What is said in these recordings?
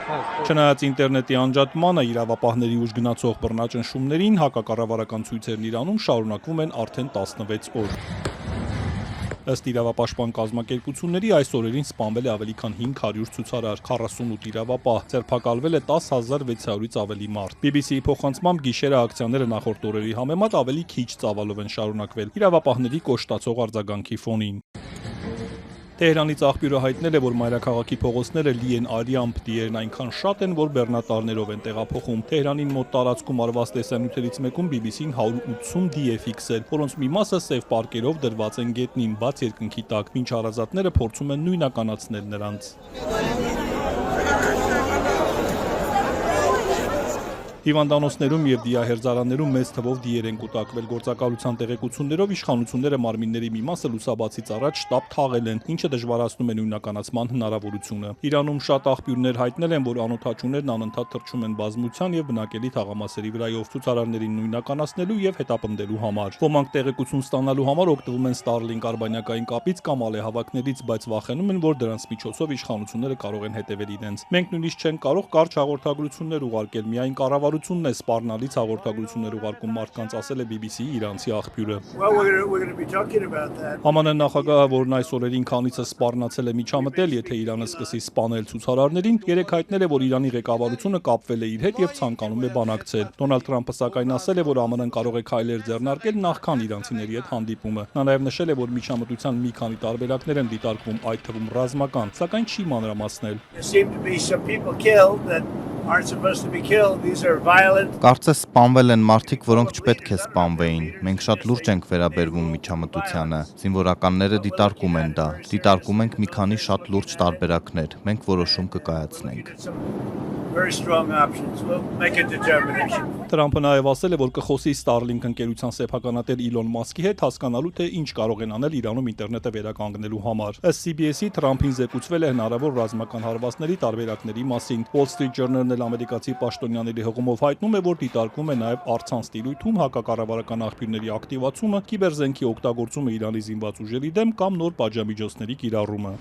Չնայած ինտերնետի անջատմանը, իրավապահների ուժ գնացող բռնաճնշումներին, հակակառավարական ցույցերն Իրանում շարունակվում են արդեն 16 օր։ Ըստ իրավապաշտպան կազմակերպությունների, այս օրերին սպանվել է ավելի քան 500 ցուցարար, 48 իրավապահ, ձերբակալվել է 10,600-ից ավելի մարդ։ BBC-ի փոխանցմամբ գիշերը ակցիաները նախորդ օրերի համեմատ ավելի քիչ ծավալով են շարունակվել իրավապահների կոշտացող արձագանքի ֆոնին։ Թեհրանից աղբյուրը հայտնել է, որ մայրաքաղաքի փողոցները լի են արյամբ, դիերն այնքան շատ են, որ բեռնատարներով են տեղափոխում։ Թեհրանին մոտ տարածքում արված տեսանյութերից մեկում BBC-ն 180 դի է ֆիքսել, որոնց մի մասը սև պարկերով դրված են գետնին, բաց երկնքի տակ, մինչ հարազատները փորձում են նույնականացնել նրանց։ Հիվանդանոցներում եւ դիահերձարաններում մեծ թվով դիեր են կուտակվել։ Գործակալության տեղեկություններով իշխանությունները մարմինների մի մասը լուսաբացից առաջ շտապ թաղել են, ինչը դժվարացնում է նույնականացման հնարավորությունը։ Իրանում շատ աղբյուրներ հայտնել են, որ անօդաչուներն անընդհատ թռչում են բազմության եւ բնակելի թաղամասերի վրայով ցուցարարներին նույնականացնելու եւ հետապնդելու համար։ Ոմանք տեղեկություն ստանալու համար օգտվում են Starlink արբանյակային կապից կամ ալեհավաքներից, բայց վախենում են, որ դրանց միջոցով իշխանությունները կարող են հետևել իրենց։ Մենք նույնիսկ չենք կարող կարճ հաղորդագրություններ ուղարկել, միայն կառավարությունն է սպառնալից հաղորդագրություններ ուղարկում մարդկանց, ասել է BBC-ի իրանցի աղբյուրը։ ԱՄՆ նախագահը, որն այս օրերին քանիցը սպառնացել է միջամտել, եթե Իրանը սկսի սպանել ցուցարարներին, երեկ հայտնել է, որ Իրանի ղեկավարությունը կապվել է իր հետ եւ ցանկանում է բանակցել։ Դոնալդ Թրամփը սակայն ասել է, որ ԱՄՆ-ն կարող է քայլեր ձեռնարկել նախքան իրանցիների հետ հանդիպումը։ Նա նաեւ նշել է, որ միջամտության մի քանի տարբերակներ են դիտարկվում, այդ թվում ռազմական, սակայն չի մանրամասնել։ Կարծես սպանվել են մարդիկ, որոնք չպետք է սպանվեին։ Մենք շատ լուրջ ենք վերաբերվում միջամտությանը։ Զինվորականները դիտարկում են դա։ Դիտարկում ենք մի քանի շատ լուրջ տարբերակներ։ Մենք որոշում կկայացնենք։ Թրամփը նաև ասել է, որ կխոսի Starlink ընկերության սեփականատեր Իլոն Մասկի հետ հասկանալու, թե ինչ կարող են անել Իրանում ինտերնետը վերականգնելու համար։ Ըստ CBS-ի Թրամփին զեկուցվել է հնարավոր ռազմական հարվածների տարբերակների մասին։ Wall Street Journal-ն էլ ամերիկացի պաշտոնյաների հղումով հայտնում է, որ դիտարկում է նաև առցանց տիրույթում հակակառավարական աղբյուրների ակտիվացումը, կիբերզենքի օգտագործումը Իրանի զինված ուժերի դեմ կամ նոր պատժամիջոցների կիրառումը։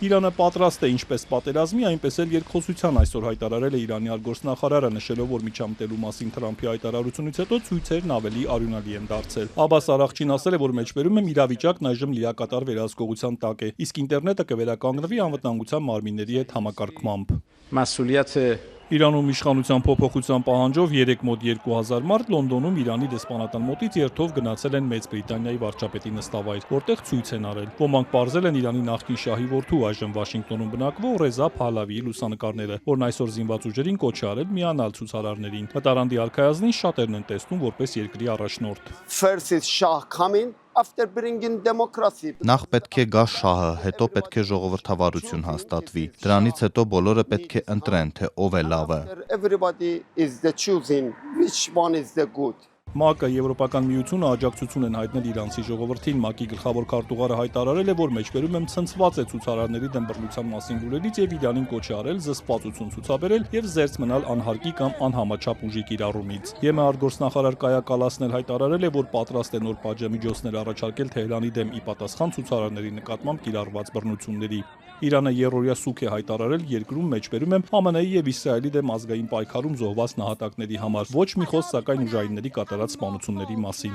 Իրանը պատրաստ է ինչպես պատերազմի, այնպես էլ երկխոսության, այսօր հայտարարել է Իրանի արտգործնախարարը, նշելով, որ միջամտելու մասին Թրամփի հայտարարությունից հետո ցույցերն ավելի արյունալի են դարձել։ Աբբաս Արաղչին ասել է, որ մեջբերում եմ իրավիճակն այժմ լիակատար վերահսկողության տակ է, իսկ ինտերնետը կվերականգնվի անվտանգության մարմինների հետ համակարգմամբ։ Իրանում իշխանության փոփոխության պահանջով երեկ մոտ 2000 մարդ Լոնդոնում Իրանի դեսպանատան մոտից երթով գնացել են Մեծ Բրիտանիայի վարչապետի նստավայր, որտեղ ցույց են արել։ Ոմանք պարզել են Իրանի նախկին շահի որդու, այժմ Վաշինգտոնում բնակվող Ռեզա Փահլավիի լուսանկարները, որն այսօր զինված ուժերին կոչ է արել միանալ ցուցարարներին։ Մտարանդի արքայազնին շատերն են տեսնում որպես երկրի առաջնորդ։ Նախ պետք է գա շահը, հետո պետք է ժողովրդավարություն հաստատվի։ Դրանից հետո բոլորը պետք է ընտրեն, թե ով է լավը։ ՄԱԿ-ը, Եվրոպական միությունը աջակցություն են հայտնել իրանցի ժողովրդին։ ՄԱԿ-ի գլխավոր քարտուղարը հայտարարել է, որ մեջբերում եմ ցնցված է ցուցարարների դեմ բռնության մասին լուրերից եւ Իրանին կոչ է արել զսպվածություն ցուցաբերել եւ զերծ մնալ անհարկի կամ անհամաչափ ուժի կիրառումից։ ԵՄ արտգործնախարար Կայա Կալասն էլ հայտարարել է, որ պատրաստ է նոր պատժամիջոցներ առաջարկել Թեհրանի դեմ ի պատասխան ցուցարարների նկատմամբ կիրառված բռնությունների։ Իրանը երրորդյա սուք է հայտարարել երկրում մեջբերում եմ ԱՄՆ-ի եւ Իսրայելի դեմ ազգային պայքարում զոհված նահատակների համար։ Ոչ մի խոսք սակայն ուժայինների կատարած սպանությունների մասին։